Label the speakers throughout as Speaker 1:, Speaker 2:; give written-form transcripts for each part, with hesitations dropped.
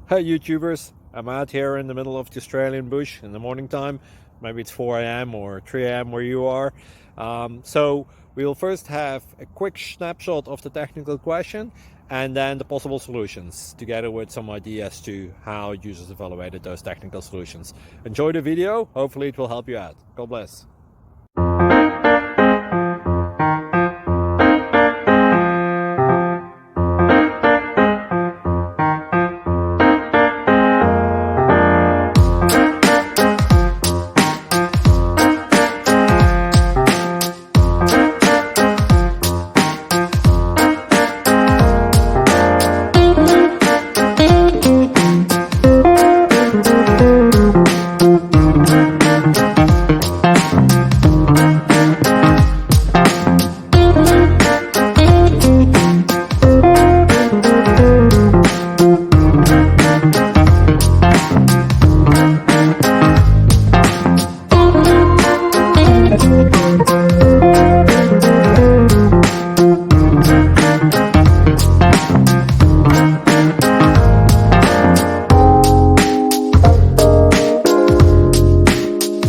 Speaker 1: Hey YouTubers, I'm out here in the middle of the Australian bush in the morning time. Maybe it's 4 a.m. or 3 a.m. where you are. So we'll first have a quick snapshot of the technical question and then the possible solutions, together with some ideas to how users evaluated those technical solutions. Enjoy the video, hopefully it will help you out. God bless.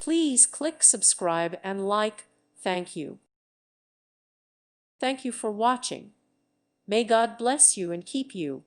Speaker 2: Please click subscribe and like. Thank you. Thank you for watching. May God bless you and keep you.